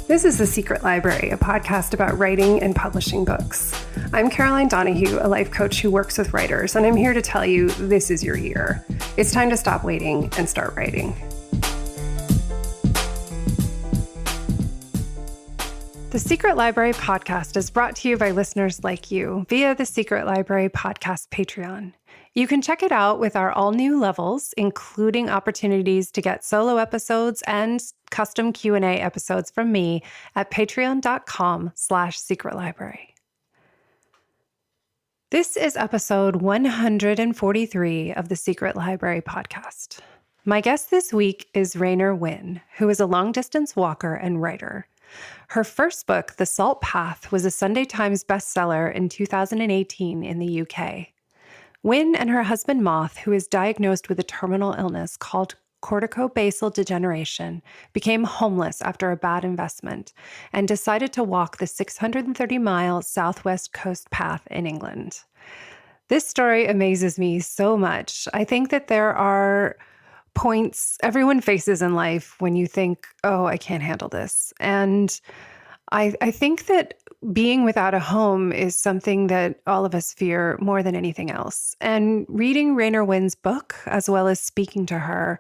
This is The Secret Library, a podcast about writing and publishing books. I'm Caroline Donahue, a life coach who works with writers, and I'm here to tell you this is your year. It's time to stop waiting and start writing. The Secret Library podcast is brought to you by listeners like you via the Secret Library podcast Patreon. You can check it out with our all-new levels, including opportunities to get solo episodes and custom Q&A episodes from me at patreon.com/secretlibrary. This is episode 143 of the Secret Library podcast. My guest this week is Raynor Winn, who is a long-distance walker and writer. Her first book, The Salt Path, was a Sunday Times bestseller in 2018 in the UK. Winn and her husband Moth, who is diagnosed with a terminal illness called corticobasal degeneration, became homeless after a bad investment and decided to walk the 630-mile southwest coast path in England. This story amazes me so much. I think that there are points everyone faces in life when you think, oh, I can't handle this. And I think that being without a home is something that all of us fear more than anything else. And reading Raynor Winn's book, as well as speaking to her,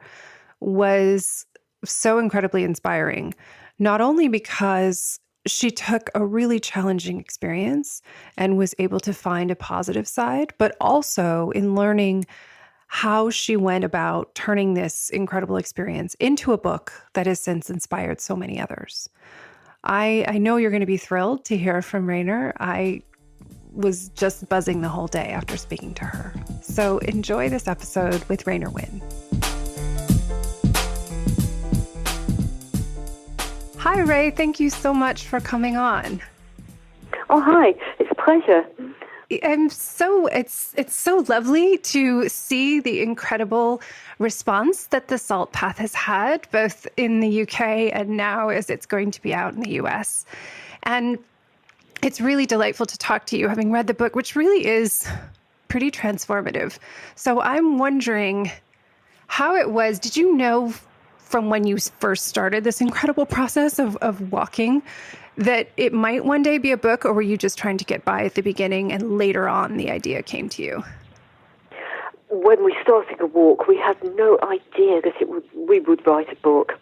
was so incredibly inspiring, not only because she took a really challenging experience and was able to find a positive side, but also in learning how she went about turning this incredible experience into a book that has since inspired so many others. I know you're going to be thrilled to hear from Raynor. I was just buzzing the whole day after speaking to her. So enjoy this episode with Raynor Winn. Hi, Ray. Thank you so much for coming on. Oh, hi. It's a pleasure. It's so lovely to see the incredible response that The Salt Path has had, both in the UK and now as it's going to be out in the US. And it's really delightful to talk to you, having read the book, which really is pretty transformative. So I'm wondering how it was. Did you know from when you first started this incredible process of walking that it might one day be a book, or were you just trying to get by at the beginning and later on the idea came to you? When we started the walk, we had no idea that we would write a book.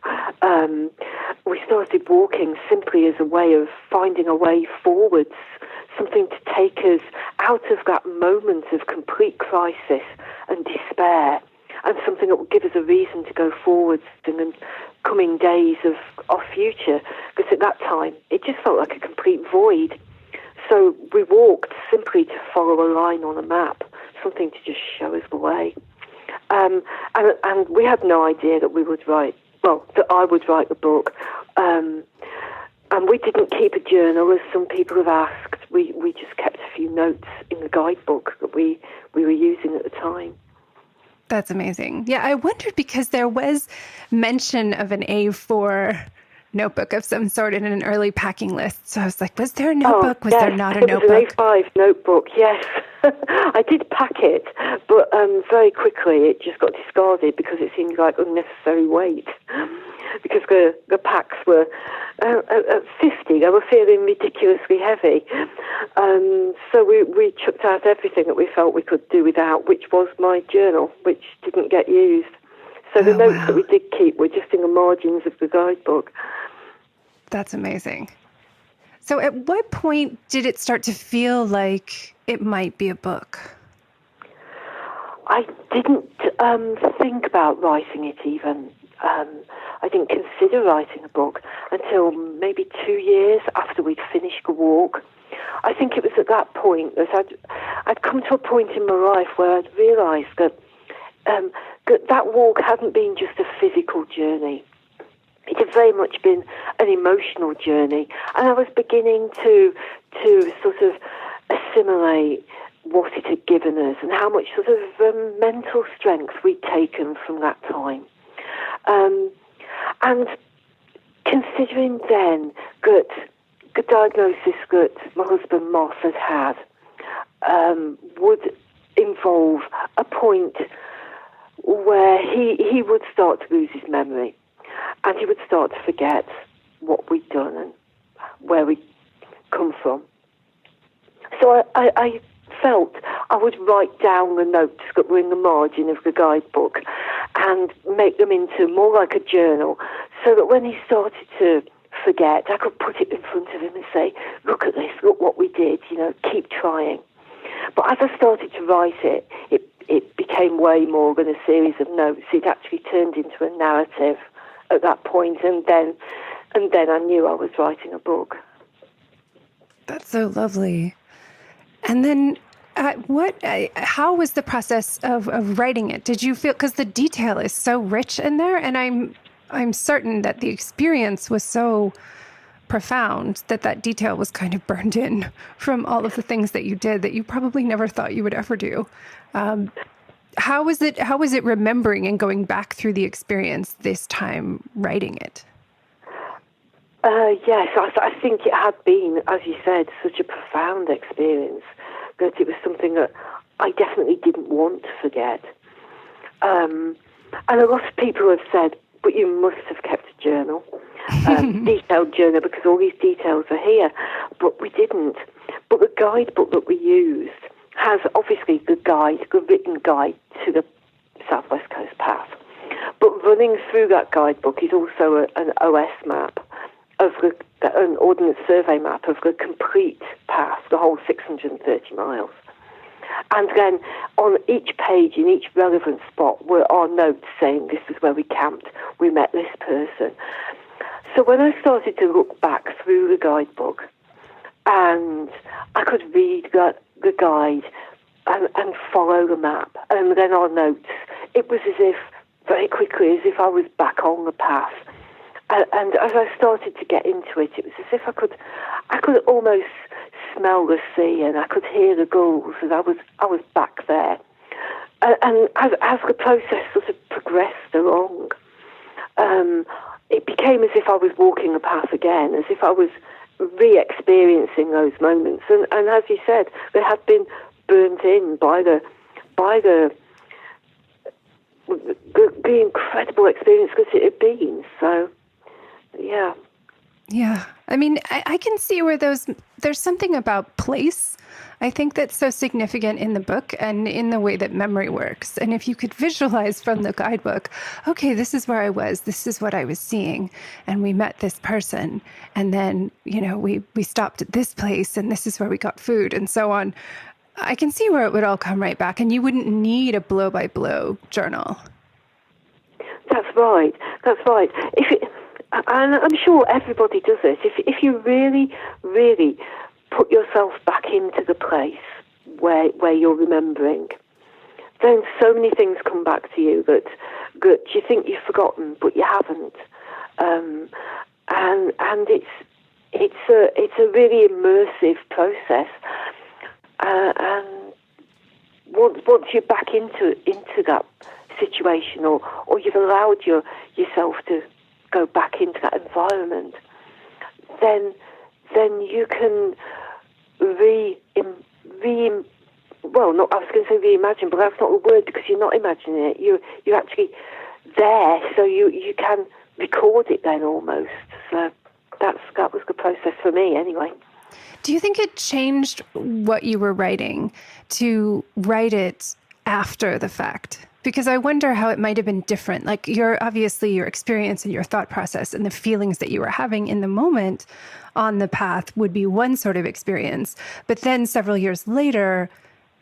We started walking simply as a way of finding a way forwards, something to take us out of that moment of complete crisis and despair, and something that would give us a reason to go forwards in the coming days of our future, because at that time it just felt like a complete void. So we walked simply to follow a line on a map, something to just show us the way. And we had no idea that that I would write the book. And we didn't keep a journal, as some people have asked. We just kept a few notes in the guidebook that we were using at the time. That's amazing. Yeah, I wondered because there was mention of an A4 notebook of some sort in an early packing list. So I was like, was there a notebook? Was there not a notebook? It was an A5 notebook, yes. I did pack it, but very quickly it just got discarded because it seemed like unnecessary weight. Because the packs were at 50, they were feeling ridiculously heavy. So we chucked out everything that we felt we could do without, which was my journal, which didn't get used. So the notes that we did keep were just in the margins of the guidebook. That's amazing. So at what point did it start to feel like it might be a book? I didn't think about writing it even. I didn't consider writing a book until maybe 2 years after we'd finished the walk. I think it was at that point that I'd come to a point in my life where I'd realised that that walk hadn't been just a physical journey. It had very much been an emotional journey, and I was beginning to sort of assimilate what it had given us and how much sort of mental strength we'd taken from that time. And considering then that the diagnosis that my husband Moth had would involve a point where he would start to lose his memory and he would start to forget what we'd done and where we'd come from. So I felt I would write down the notes that were in the margin of the guidebook and make them into more like a journal, so that when he started to forget, I could put it in front of him and say, look at this, look what we did, keep trying. But as I started to write it, it became way more than a series of notes. It actually turned into a narrative at that point, and then I knew I was writing a book. That's so lovely. And then how was the process of writing it? Did you feel, because the detail is so rich in there, and I'm certain that the experience was so profound that detail was kind of burned in from all of the things that you did that you probably never thought you would ever do. How was it remembering and going back through the experience this time writing it? Yes, I think it had been, as you said, such a profound experience that it was something that I definitely didn't want to forget. And a lot of people have said, but you must have kept a journal, detailed journal, because all these details are here. But we didn't. But the guidebook that we used has obviously the written guide to the Southwest Coast Path. But running through that guidebook is also an OS map, an Ordnance Survey map of the complete path, the whole 630 miles. And then on each page, in each relevant spot, were our notes saying this is where we camped, we met this person. So when I started to look back through the guidebook, and I could read the guide and follow the map, and then our notes, it was as if, very quickly, as if I was back on the path. And as I started to get into it, it was as if I could almost smell the sea, and I could hear the gulls, and I was back there. And as the process sort of progressed along, it became as if I was walking the path again, as if I was re-experiencing those moments. And as you said, they had been burnt in by the incredible experience that it had been. So, yeah. Yeah. I mean, I can see where there's something about place, I think, that's so significant in the book and in the way that memory works. And if you could visualize from the guidebook, okay, this is where I was, this is what I was seeing, and we met this person, and then, we stopped at this place, and this is where we got food, and so on. I can see where it would all come right back, and you wouldn't need a blow-by-blow journal. That's right. And I'm sure everybody does it. If you really, really put yourself back into the place where you're remembering, then so many things come back to you that you think you've forgotten, but you haven't. And it's a really immersive process. And once you're back into that situation, or you've allowed yourself to go back into that environment, then you can I was going to say reimagine, but that's not the word, because you're not imagining it. You're actually there, so you can record it then almost. So that was the process for me anyway. Do you think it changed what you were writing to write it after the fact? Because I wonder how it might have been different. Like, your experience and your thought process and the feelings that you were having in the moment on the path would be one sort of experience. But then several years later,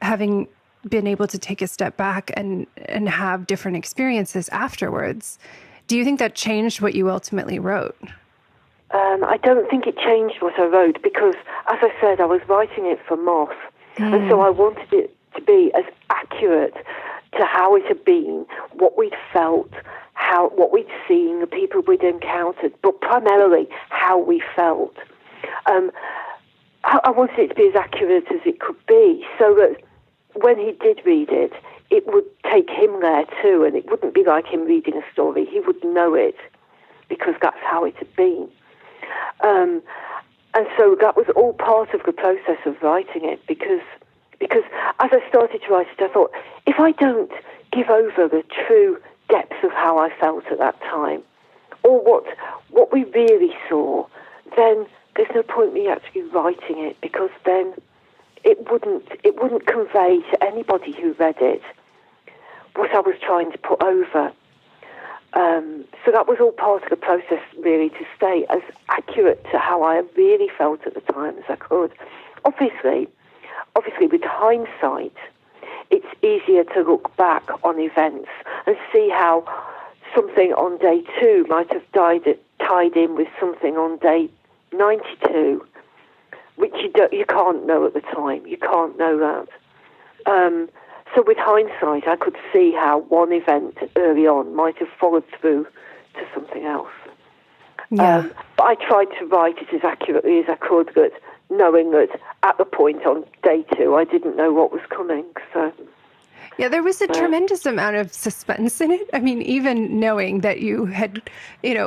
having been able to take a step back and have different experiences afterwards, do you think that changed what you ultimately wrote? I don't think it changed what I wrote, because, as I said, I was writing it for Moth. And so I wanted it to be as accurate to how it had been, what we'd felt, what we'd seen, the people we'd encountered, but primarily how we felt. I wanted it to be as accurate as it could be, so that when he did read it, it would take him there too, and it wouldn't be like him reading a story. He would know it, because that's how it had been. And so that was all part of the process of writing it, because as I started to write it, I thought, if I don't give over the true depth of how I felt at that time, or what we really saw, then there's no point me actually writing it, because then it wouldn't convey to anybody who read it what I was trying to put over. So that was all part of the process, really, to stay as accurate to how I really felt at the time as I could. Obviously, with hindsight, it's easier to look back on events and see how something on day 2 might have tied in with something on day 92, which you can't know at the time. You can't know that. So with hindsight, I could see how one event early on might have followed through to something else. Yeah. But I tried to write it as accurately as I could, but knowing that at the point on day 2, I didn't know what was coming. So Yeah, there was a tremendous amount of suspense in it. I mean, even knowing that you had,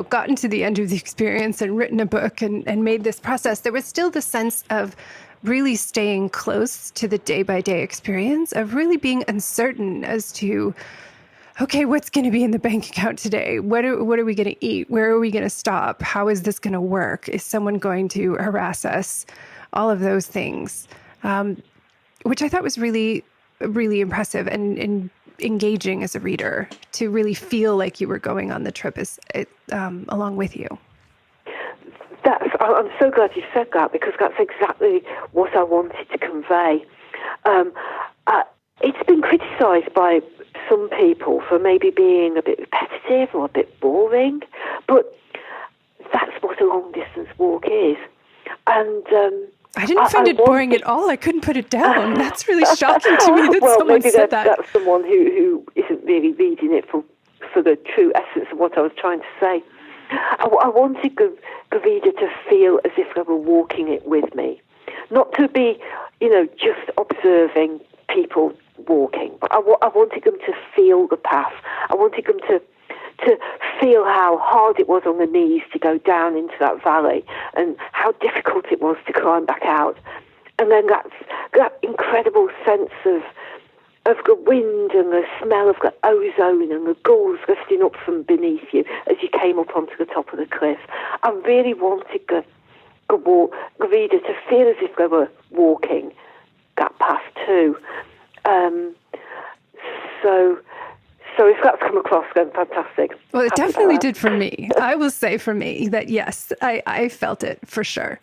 gotten to the end of the experience and written a book and made this process, there was still the sense of really staying close to the day-by-day experience, of really being uncertain as to, okay, what's going to be in the bank account today? What are we going to eat? Where are we going to stop? How is this going to work? Is someone going to harass us? All of those things, which I thought was really, really impressive and engaging as a reader, to really feel like you were going on the trip along with you. I'm so glad you said that, because that's exactly what I wanted to convey. It's been criticised by some people for maybe being a bit repetitive or a bit boring, but that's what a long-distance walk is. And I didn't find it boring at all. I couldn't put it down. That's really shocking to me that someone said that. That's someone who isn't really reading it for the true essence of what I was trying to say. I wanted the reader to feel as if they were walking it with me, not to be, just observing people walking. But I wanted them to feel the path. I wanted them to feel how hard it was on the knees to go down into that valley, and how difficult it was to climb back out. And then that incredible sense of the wind and the smell of the ozone and the gulls lifting up from beneath you as you came up onto the top of the cliff. I really wanted the reader to feel as if they were walking that path too. So if that's come across, then fantastic. Well, it definitely did for me. I will say for me that, yes, I felt it for sure.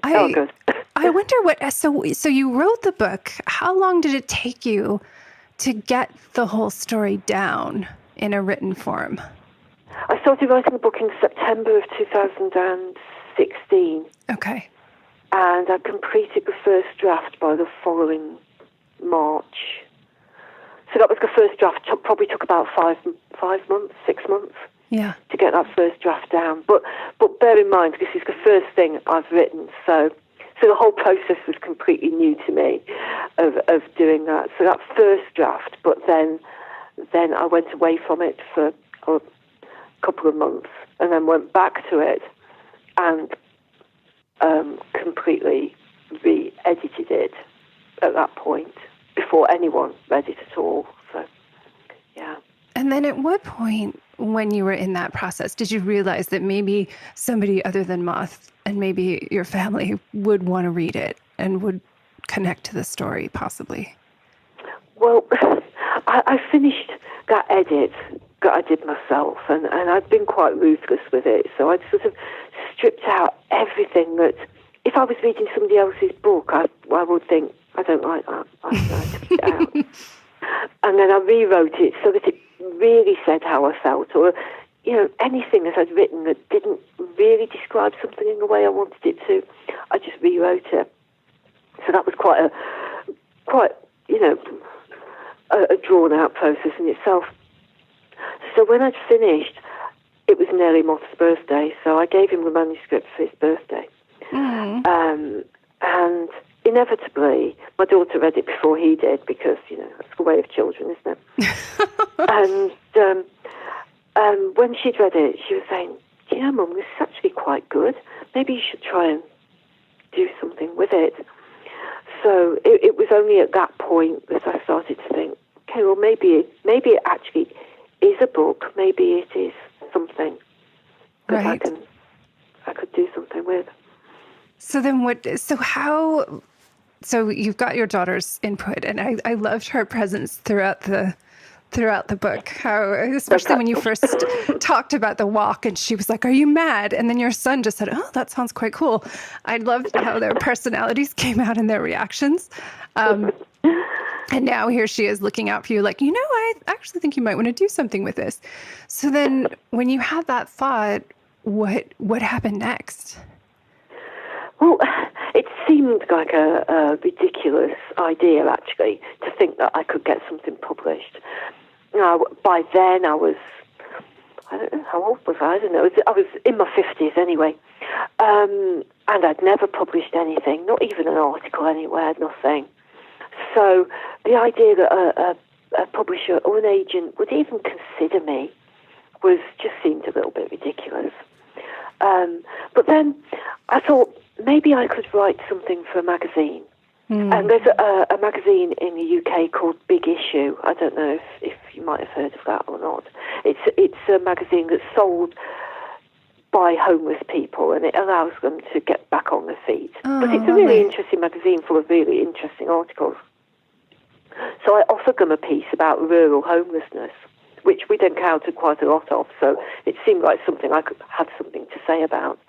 Good. I wonder so you wrote the book. How long did it take you to get the whole story down in a written form? I started writing the book in September of 2016. Okay. And I completed the first draft by the following March. So that was the first draft. Probably took about 5 months, 6 months. Yeah. To get that first draft down. But bear in mind, this is the first thing I've written, so the whole process was completely new to me of doing that. So that first draft, but then I went away from it for a couple of months, and then went back to it and completely re-edited it at that point, before anyone read it at all. So, yeah. And then at what point, when you were in that process, did you realize that maybe somebody other than Moth and maybe your family would want to read it and would connect to the story, possibly? Well, I finished that edit that I did myself, and I've been quite ruthless with it. So I'd sort of stripped out everything that, if I was reading somebody else's book, I would think, I don't like that. I took it out. And then I rewrote it so that it really said how I felt, or anything that I'd written that didn't really describe something in the way I wanted it to, I just rewrote it. So that was quite a drawn out process in itself. So when I'd finished, it was nearly Moth's birthday, so I gave him the manuscript for his birthday. And inevitably, my daughter read it before he did, because, that's the way of children, isn't it? And when she'd read it, she was saying, Mum, this is actually quite good. Maybe you should try and do something with it. So it was only at that point that I started to think, okay, well, maybe it actually is a book. Maybe it is something. that Right. I could do something with. So then so you've got your daughter's input, and I loved her presence throughout the book. How, especially when you first talked about the walk, and she was like, "Are you mad?" And then your son just said, "Oh, that sounds quite cool." I loved how their personalities came out in their reactions. And now here she is looking out for you, like, I actually think you might want to do something with this. So then, when you had that thought, what happened next? Well, it seemed like a ridiculous idea, actually, to think that I could get something published. Now, by then I don't know, how old was I? I don't know. I was in my 50s anyway. And I'd never published anything, not even an article anywhere, nothing. So the idea that a publisher or an agent would even consider me just seemed a little bit ridiculous. But then I thought maybe I could write something for a magazine. And there's a magazine in the UK called Big Issue. I don't know if you might have heard of that or not. It's a magazine that's sold by homeless people, and it allows them to get back on their feet. But it's a really interesting magazine full of really interesting articles. So I offered them a piece about rural homelessness, which we'd encountered quite a lot of, so it seemed like something I could have something to say about.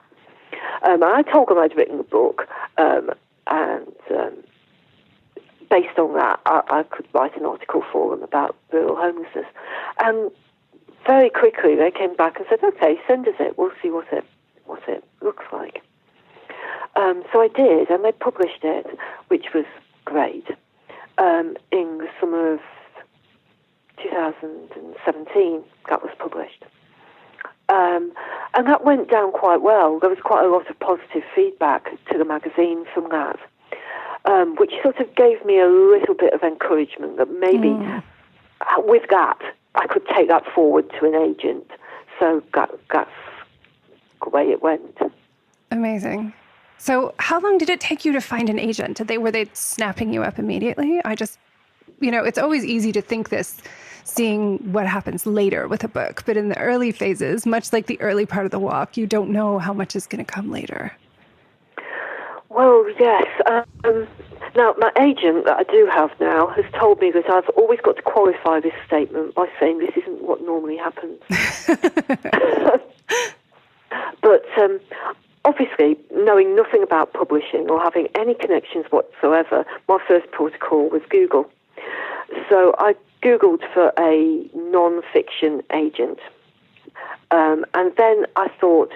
And I told them I'd written a book, and based on that, I could write an article for them about rural homelessness. And very quickly they came back and said, "Okay, send us it. We'll see what it looks like." So I did, and they published it, which was great. In the summer of 2017, that was published. And that went down quite well. There was quite a lot of positive feedback to the magazine from that, which sort of gave me a little bit of encouragement that maybe with that, I could take that forward to an agent. So that's the way it went. Amazing. So how long did it take you to find an agent? Were they snapping you up immediately? It's always easy to think this, seeing what happens later with a book. But in the early phases, much like the early part of the walk, you don't know how much is going to come later. Well, yes. Now, my agent that I do have now has told me that I've always got to qualify this statement by saying this isn't what normally happens. But obviously, knowing nothing about publishing or having any connections whatsoever, my first protocol was Google. So I Googled for a non-fiction agent. And then I thought,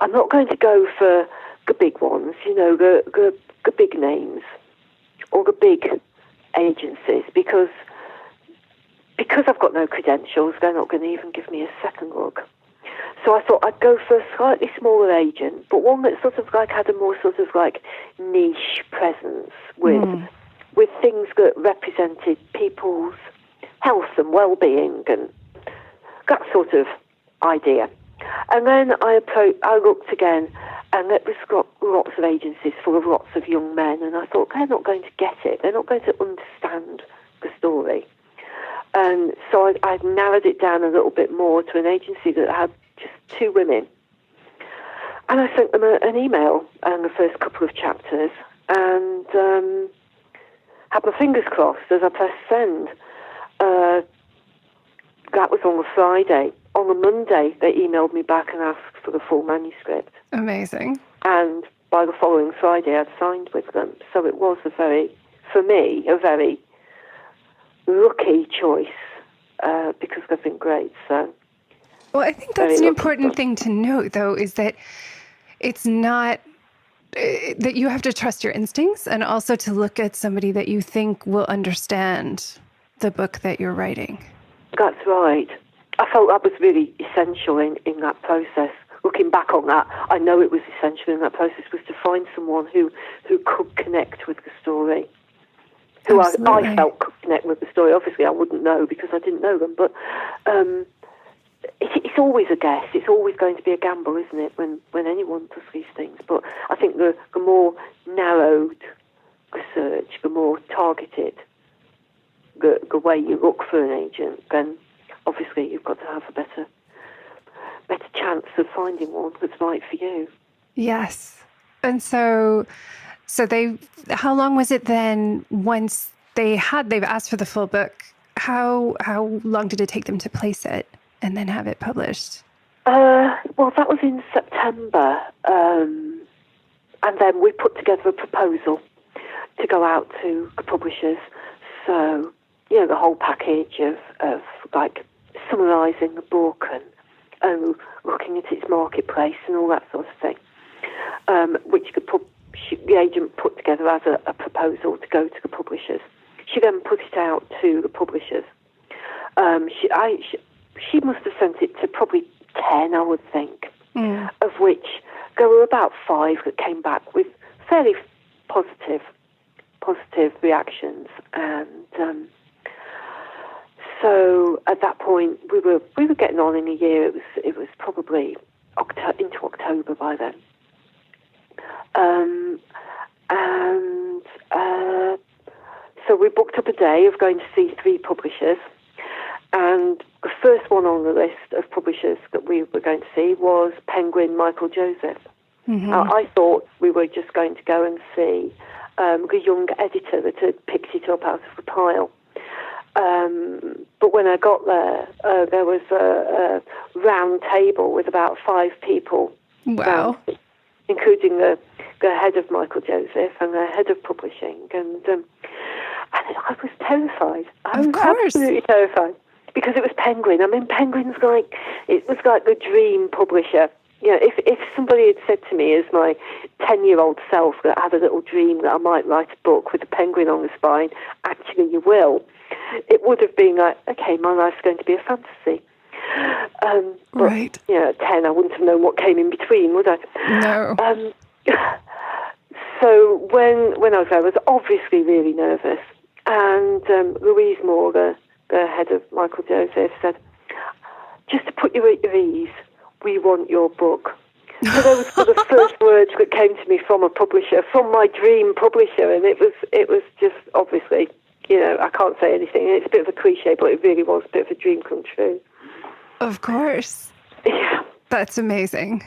I'm not going to go for the big ones, the big names or the big agencies, because I've got no credentials, they're not going to even give me a second look. So I thought I'd go for a slightly smaller agent, but one that sort of had a more sort of niche presence with things that represented people's health and well-being and that sort of idea. And then I looked again, and there was got lots of agencies full of lots of young men, and I thought, they're not going to get it. They're not going to understand the story. And so I narrowed it down a little bit more to an agency that had just 2 women. And I sent them an email and the first couple of chapters, and had my fingers crossed as I pressed send. That was on a Friday. On a Monday, they emailed me back and asked for the full manuscript. Amazing. And by the following Friday, I'd signed with them. So it was for me, a very lucky choice, because they've been great. So, well, I think that's an important thing to note, though, is that it's not that you have to trust your instincts, and also to look at somebody that you think will understand the book that you're writing. That's right. I felt that was really essential in that process. Looking back on that, I know it was essential in that process, was to find someone who could connect with the story, who I felt could connect with the story. Obviously, I wouldn't know because I didn't know them, but it's always a guess. It's always going to be a gamble, isn't it, when anyone does these things? But I think the more narrowed the search, the more targeted the way you look for an agent, then obviously you've got to have a better chance of finding one that's right for you. Yes. And so how long was it then once they've asked for the full book? How long did it take them to place it and then have it published? Well, that was in September. And then we put together a proposal to go out to the publishers. So, the whole package of like summarising the book and looking at its marketplace and all that sort of thing, which the agent put together as a proposal to go to the publishers. She then put it out to the publishers. She must have sent it to probably 10, I would think, of which there were about 5 that came back with fairly positive reactions, and so at that point we were getting on in a year. It was probably into October by then, so we booked up a day of going to see 3 publishers, and the first one on the list of publishers that we were going to see was Penguin Michael Joseph. Mm-hmm. I thought we were just going to go and see the young editor that had picked it up out of the pile. But when I got there, there was a round table with about 5 people. Wow. Including the head of Michael Joseph and the head of publishing. And I was terrified. I was absolutely terrified. Because it was Penguin. I mean, Penguin's it was like the dream publisher. If somebody had said to me as my 10-year-old self that I had a little dream that I might write a book with a penguin on the spine, actually you will, it would have been like, okay, my life's going to be a fantasy. But, right. At 10, I wouldn't have known what came in between, would I? No. So when I was there, I was obviously really nervous. And Louise Moore, the head of Michael Joseph, said, just to put you at your ease, we want your book. So those were the first words that came to me from a publisher, from my dream publisher, and it was just obviously, I can't say anything. It's a bit of a cliche, but it really was a bit of a dream come true. Of course. Yeah. That's amazing.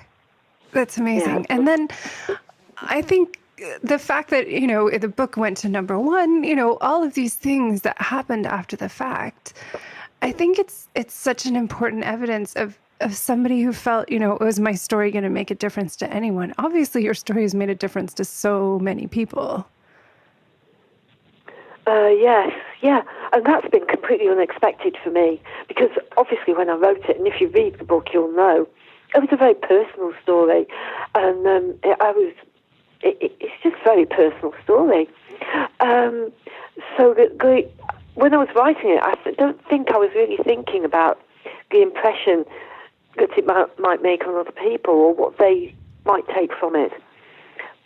That's amazing. Yeah. And then I think the fact that, the book went to number 1, all of these things that happened after the fact, I think it's such an important evidence of somebody who felt, was my story going to make a difference to anyone? Obviously, your story has made a difference to so many people. Yes, yeah. And that's been completely unexpected for me, because obviously when I wrote it, and if you read the book, you'll know, it was a very personal story. And it's just a very personal story. So when I was writing it, I don't think I was really thinking about the impression that it might make on other people or what they might take from it.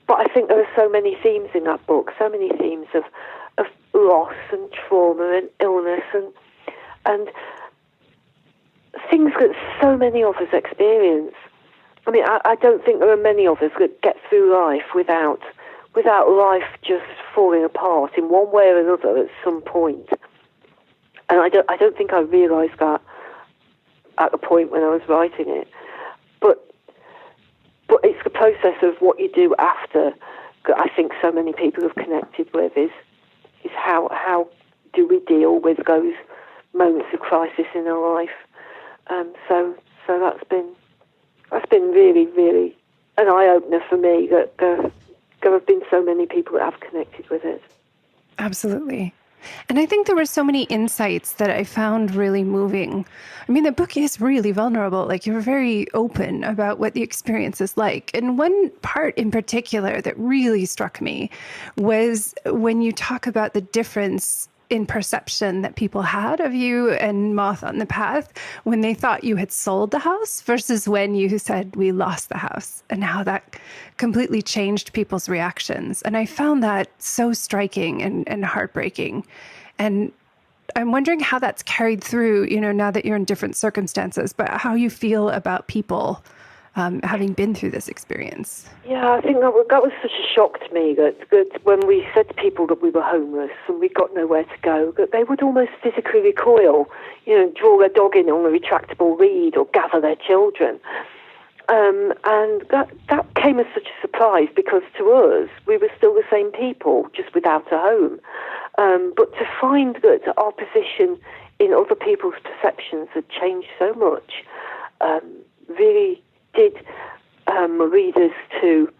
But I think there are so many themes in that book, so many themes of loss and trauma and illness and things that so many of us experience. I mean, I don't think there are many of us that get through life without life just falling apart in one way or another at some point. And I don't think I realised that at the point when I was writing it. But it's the process of what you do after that I think so many people have connected with is how do we deal with those moments of crisis in our life. So that's been really, really an eye-opener for me that there have been so many people that have connected with it. Absolutely. And I think there were so many insights that I found really moving. I mean, the book is really vulnerable. Like, you're very open about what the experience is like. And one part in particular that really struck me was when you talk about the difference in perception that people had of you and Moth on the Path when they thought you had sold the house versus when you said we lost the house, and how that completely changed people's reactions. And I found that so striking and heartbreaking. And I'm wondering how that's carried through, now that you're in different circumstances, but how you feel about people having been through this experience? Yeah, I think that was such a shock to me that when we said to people that we were homeless and we got nowhere to go, that they would almost physically recoil, draw their dog in on a retractable reed or gather their children. And that came as such a surprise, because to us, we were still the same people, just without a home. But to find that our position in other people's perceptions had changed so much really did lead us to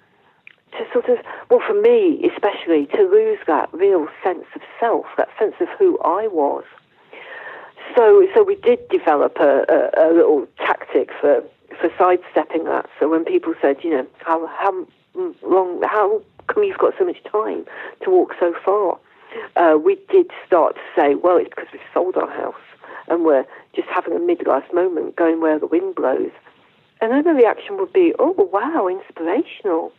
sort of, well, for me especially, to lose that real sense of self, that sense of who I was. So we did develop a little tactic for sidestepping that. So when people said, how come you've got so much time to walk so far? We did start to say, well, it's because we've sold our house and we're just having a midlife moment, going where the wind blows. And then the reaction would be, oh, wow, inspirational.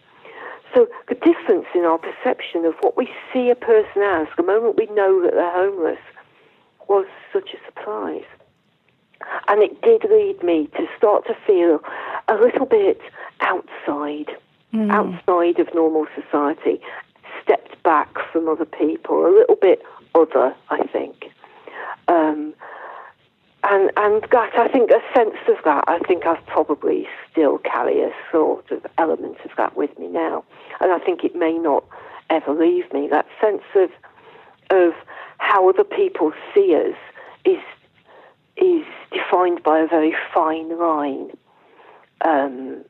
So the difference in our perception of what we see a person as, the moment we know that they're homeless, was such a surprise. And it did lead me to start to feel a little bit outside of normal society, stepped back from other people, a little bit other, I think. And that, I think, a sense of that, I think I probably still carry a sort of element of that with me now. And I think it may not ever leave me. That sense of how other people see us is defined by a very fine line. And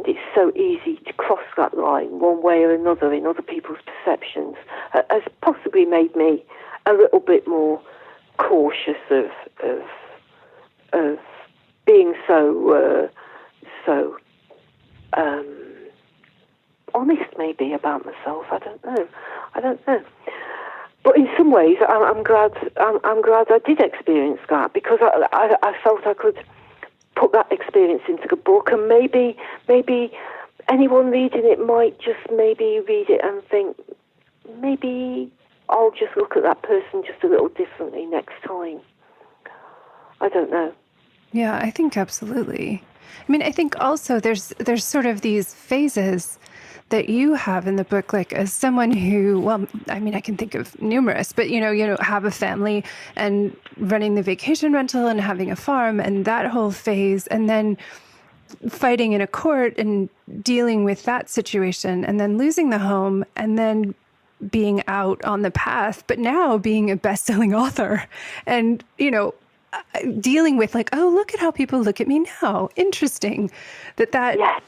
it's so easy to cross that line one way or another in other people's perceptions, has possibly made me a little bit more cautious of being so honest, maybe, about myself. I don't know. But in some ways, I'm glad I did experience that, because I felt I could put that experience into the book, and maybe anyone reading it might just maybe read it and think, maybe I'll just look at that person just a little differently next time. I don't know. Yeah, I think absolutely. I mean, I think also there's sort of these phases that you have in the book, like as someone who, well, I mean, I can think of numerous, but you have a family and running the vacation rental and having a farm and that whole phase, and then fighting in a court and dealing with that situation, and then losing the home, and then being out on the path, but now being a best-selling author, and dealing with like, oh, look at how people look at me now. Interesting that Yes.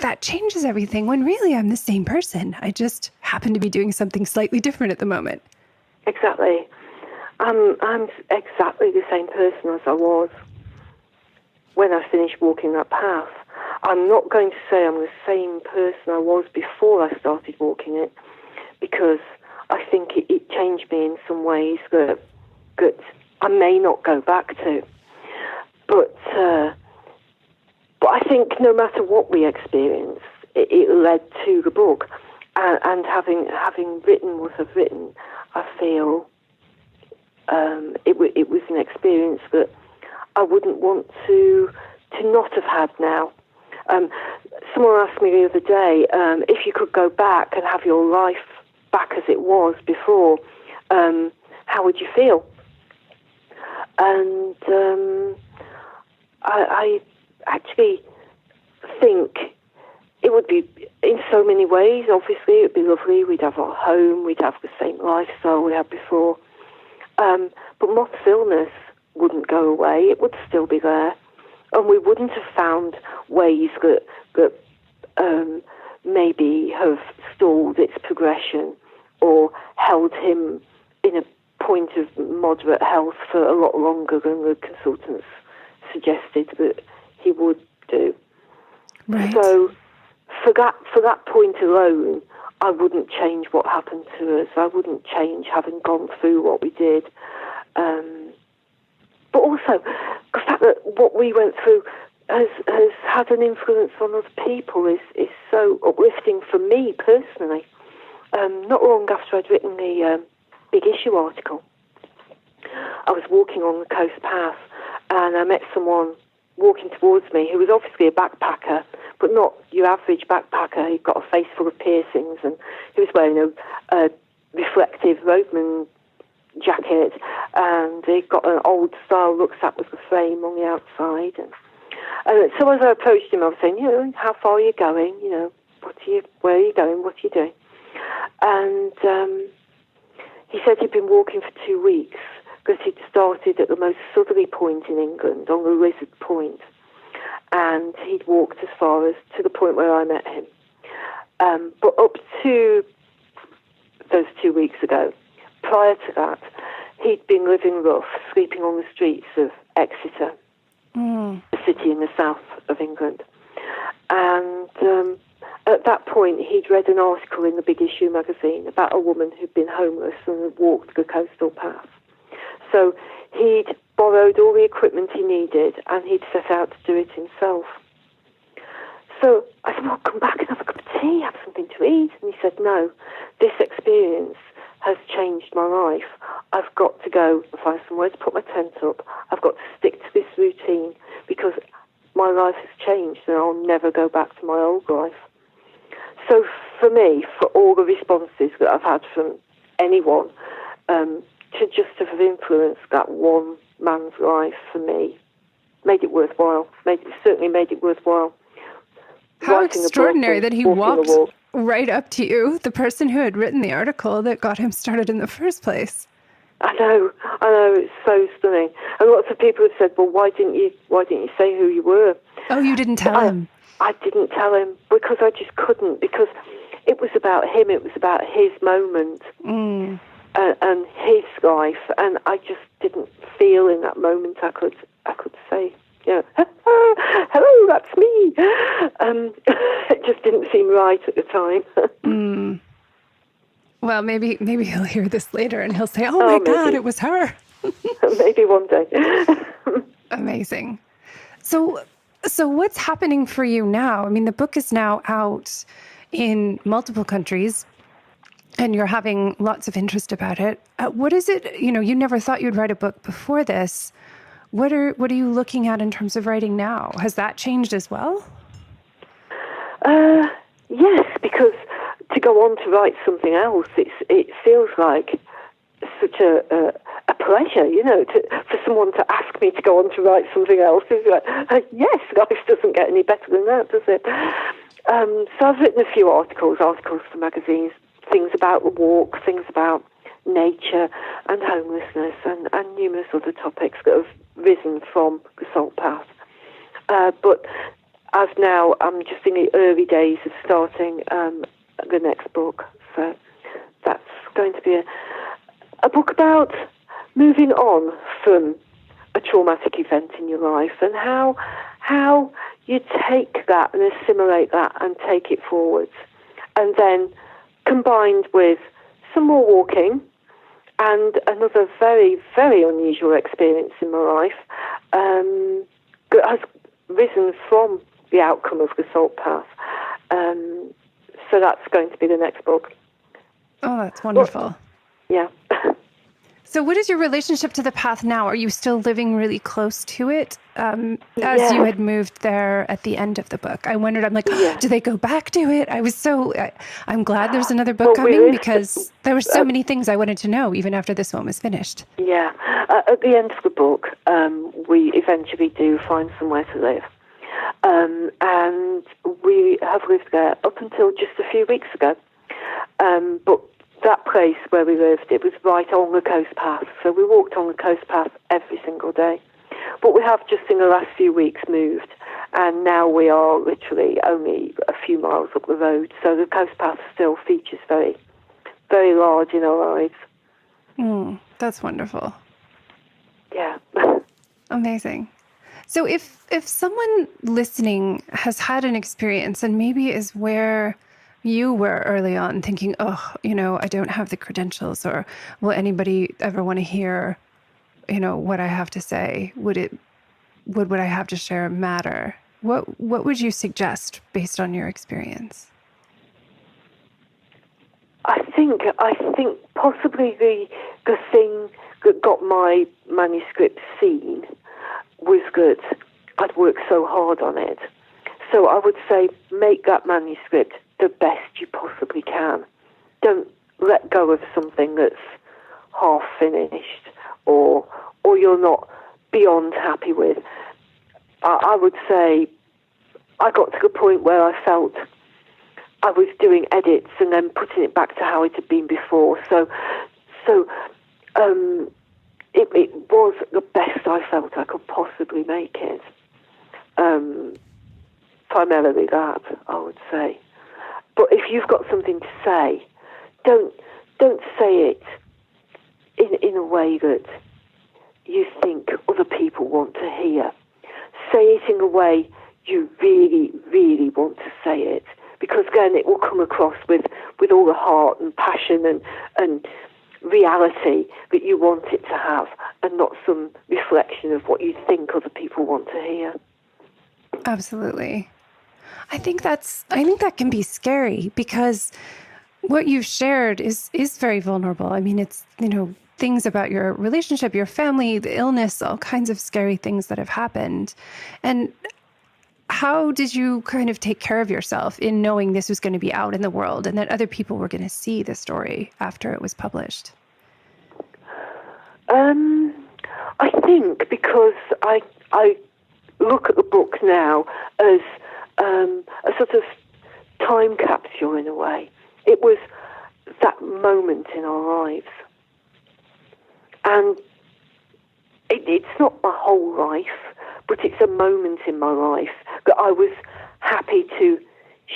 that changes everything, when really I'm the same person. I just happen to be doing something slightly different at the moment. Exactly. I'm exactly the same person as I was when I finished walking that path. I'm not going to say I'm the same person I was before I started walking it, because I think it changed me in some ways that I may not go back to. But I think no matter what we experience, it led to the book. And having written what I've written, I feel it was an experience that I wouldn't want to not have had now. Someone asked me the other day, if you could go back and have your life back as it was before, how would you feel? And I actually think it would be, in so many ways, obviously, it would be lovely. We'd have our home, we'd have the same lifestyle we had before. But Moth's illness wouldn't go away. It would still be there. And we wouldn't have found ways that maybe have stalled its progression or held him in a point of moderate health for a lot longer than the consultants suggested that he would do. Right. So for that point alone, I wouldn't change what happened to us. I wouldn't change having gone through what we did. But also the fact that what we went through has had an influence on other people is so uplifting for me personally. Not long after I'd written the Big Issue article, I was walking on the coast path and I met someone walking towards me, who was obviously a backpacker, but not your average backpacker. He'd got a face full of piercings, and he was wearing a reflective roadman jacket, and he got an old style rucksack with a frame on the outside. And so as I approached him, I was saying, how far are you going? Where are you going? What are you doing? And he said he'd been walking for 2 weeks because he'd started at the most southerly point in England, on the Lizard Point, and he'd walked as far as to the point where I met him. But up to those 2 weeks ago, prior to that, he'd been living rough, sleeping on the streets of Exeter, a city in the south of England. And at that point, he'd read an article in the Big Issue magazine about a woman who'd been homeless and had walked the coastal path. So he'd borrowed all the equipment he needed, and he'd set out to do it himself. So I said, well, come back and have a cup of tea, have something to eat. And he said, no, this experience has changed my life. I've got to go and find somewhere to put my tent up. I've got to stick to this routine because my life has changed and I'll never go back to my old life. So for me, for all the responses that I've had from anyone, to just have influenced that one man's life for me made it worthwhile. Certainly made it worthwhile. How extraordinary that he walked right up to you, the person who had written the article that got him started in the first place. I know, it's so stunning. And lots of people have said, well, why didn't you say who you were? Oh, you didn't tell him? I didn't tell him because I just couldn't, because it was about him, it was about his moment and his life, and I just didn't feel in that moment I could say, hello, that's me. It just didn't seem right at the time. Well, maybe he'll hear this later and he'll say, oh my God, it was her. Maybe one day. Amazing. So what's happening for you now? I mean, the book is now out in multiple countries and you're having lots of interest about it. What is it? You never thought you'd write a book before this. What are you looking at in terms of writing now? Has that changed as well? Yes, because to go on to write something else, it feels like such a pleasure, for someone to ask me to go on to write something else. It's like, yes, life doesn't get any better than that, does it? So I've written a few articles for magazines, things about the walk, things about nature and homelessness and numerous other topics that have risen from the Salt Path. But I'm just in the early days of starting the next book. So that's going to be a book about moving on from a traumatic event in your life and how you take that and assimilate that and take it forwards. And then combined with some more walking and another very, very unusual experience in my life that has risen from the outcome of the Salt Path. So that's going to be the next book. Oh, that's wonderful. Well, yeah. So what is your relationship to the path now? Are you still living really close to it as you had moved there at the end of the book? I wondered, I'm like, do they go back to it? I'm glad there's another book coming because there were so many things I wanted to know even after this one was finished. Yeah. At the end of the book, we eventually do find somewhere to live. And we have lived there up until just a few weeks ago. But that place where we lived, it was right on the coast path. So we walked on the coast path every single day. But we have just in the last few weeks moved. And now we are literally only a few miles up the road. So the coast path still features very, very large in our lives. That's wonderful. Yeah. Amazing. So if someone listening has had an experience and maybe is where you were early on thinking, I don't have the credentials, or will anybody ever want to hear, what I have to say? Would what I have to share matter? What would you suggest based on your experience? I think possibly the thing that got my manuscript seen was that I'd worked so hard on it. So I would say make that manuscript the best you possibly can. Don't let go of something that's half finished or you're not beyond happy with. I would say I got to the point where I felt I was doing edits and then putting it back to how it had been before. So it was the best I felt I could possibly make it. Primarily that, I would say. But if you've got something to say, don't say it in a way that you think other people want to hear. Say it in a way you really, really want to say it, because then it will come across with all the heart and passion and reality that you want it to have, and not some reflection of what you think other people want to hear. Absolutely. I think that can be scary, because what you've shared is very vulnerable. I mean, it's, things about your relationship, your family, the illness, all kinds of scary things that have happened. And how did you kind of take care of yourself in knowing this was going to be out in the world and that other people were going to see the story after it was published? I think because I look at the book now as a sort of time capsule in a way. It was that moment in our lives. And it's not my whole life, but it's a moment in my life that I was happy to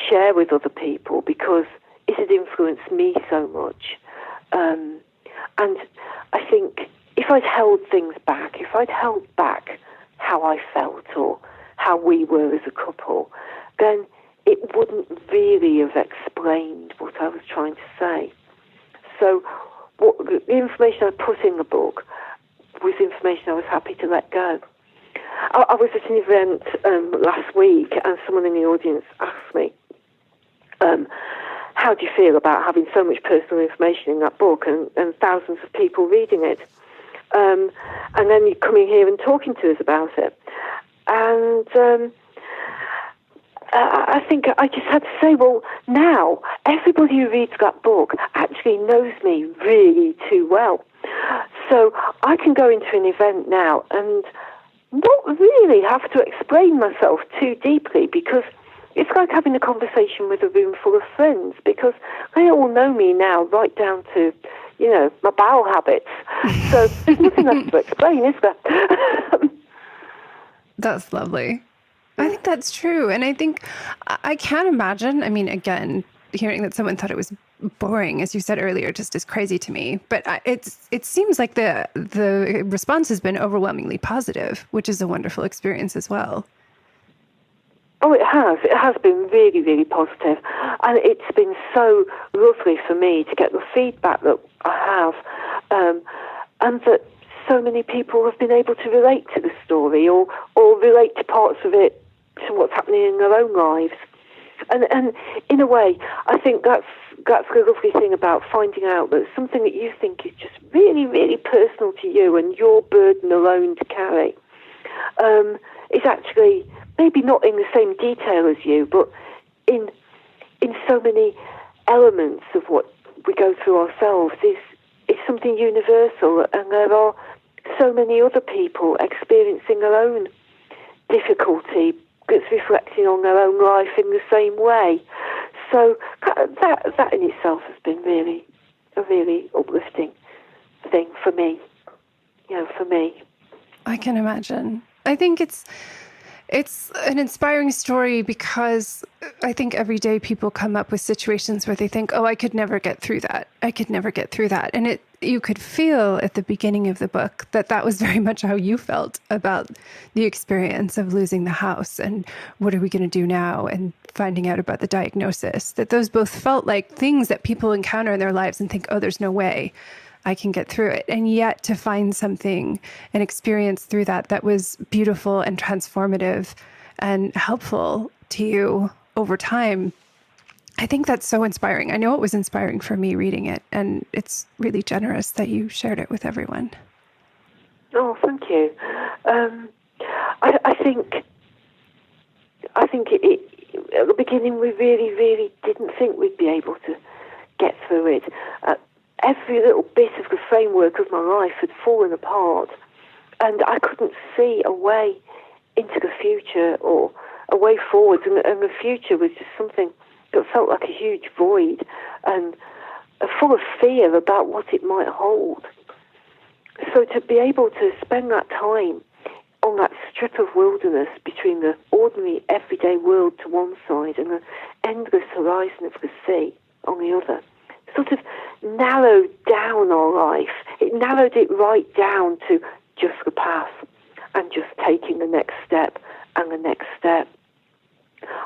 share with other people because it had influenced me so much. And I think if I'd held things back, if I'd held back how I felt or how we were as a couple, then it wouldn't really have explained what I was trying to say. So the information I put in the book was information I was happy to let go. I was at an event last week, and someone in the audience asked me, how do you feel about having so much personal information in that book and thousands of people reading it? And then you're coming here and talking to us about it. And I think I just had to say, well, now everybody who reads that book actually knows me really too well. So I can go into an event now and not really have to explain myself too deeply, because it's like having a conversation with a room full of friends, because they all know me now, right down to, my bowel habits. So there's nothing left to explain, is there? That's lovely. I think that's true. And I think I can't imagine, I mean, again, hearing that someone thought it was boring, as you said earlier, just is crazy to me. But it seems like the response has been overwhelmingly positive, which is a wonderful experience as well. Oh, it has. It has been really, really positive. And it's been so lovely for me to get the feedback that I have, and that so many people have been able to relate to the story or relate to parts of it to what's happening in their own lives. And in a way, I think that's the lovely thing about finding out that something that you think is just really, really personal to you and your burden alone to carry is actually maybe not in the same detail as you, but in so many elements of what we go through ourselves is something universal, and there are so many other people experiencing their own difficulty that's reflecting on their own life in the same way. So that in itself has been a really uplifting thing for me. For me. I can imagine. I think it's an inspiring story, because I think every day people come up with situations where they think, oh, I could never get through that. I could never get through that. And you could feel at the beginning of the book that was very much how you felt about the experience of losing the house and what are we going to do now, and finding out about the diagnosis, that those both felt like things that people encounter in their lives and think, oh, there's no way I can get through it. And yet to find something, an experience through that was beautiful and transformative and helpful to you over time. I think that's so inspiring. I know it was inspiring for me reading it, and it's really generous that you shared it with everyone. Oh, thank you. I think at the beginning we really, really didn't think we'd be able to get through it. Every little bit of the framework of my life had fallen apart, and I couldn't see a way into the future or a way forward, and the future was just something that felt like a huge void and full of fear about what it might hold. So to be able to spend that time on that strip of wilderness between the ordinary, everyday world to one side and the endless horizon of the sea on the other, sort of narrowed down our life. It narrowed it right down to just the path and just taking the next step and the next step.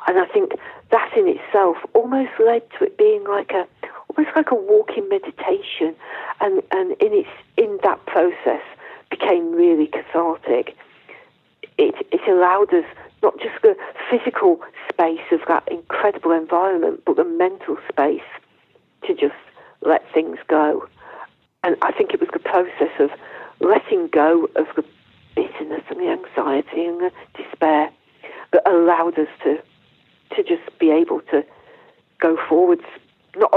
And I think that in itself almost led to it being almost like a walking meditation, and in that process became really cathartic. It allowed us not just the physical space of that incredible environment, but the mental space to just let things go. And I think it was the process of letting go of the bitterness and the anxiety and the despair that allowed us to just be able to go forwards, not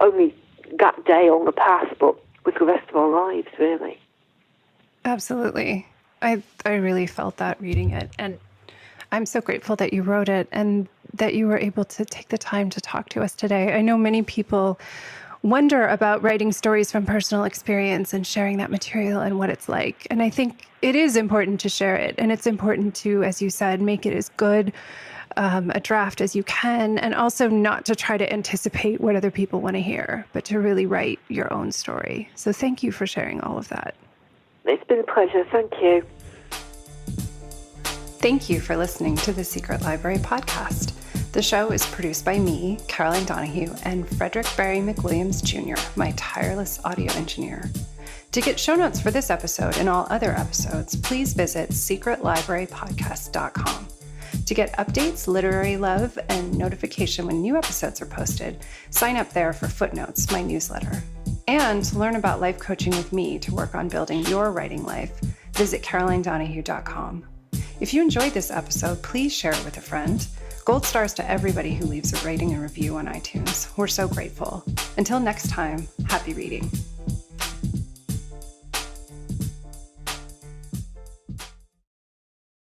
only that day on the path, but with the rest of our lives, really. Absolutely. I really felt that reading it. And I'm so grateful that you wrote it and that you were able to take the time to talk to us today. I know many people wonder about writing stories from personal experience and sharing that material and what it's like. And I think it is important to share it. And it's important to, as you said, make it as good a draft as you can, and also not to try to anticipate what other people want to hear, but to really write your own story. So thank you for sharing all of that. It's been a pleasure. Thank you. Thank you for listening to the Secret Library podcast. The show is produced by me, Caroline Donahue, and Frederick Barry McWilliams Jr., my tireless audio engineer. To get show notes for this episode and all other episodes, please visit secretlibrarypodcast.com. To get updates, literary love, and notification when new episodes are posted, sign up there for Footnotes, my newsletter. And to learn about life coaching with me to work on building your writing life, visit carolinedonahue.com. If you enjoyed this episode, please share it with a friend. Gold stars to everybody who leaves a rating and review on iTunes. We're so grateful. Until next time, happy reading.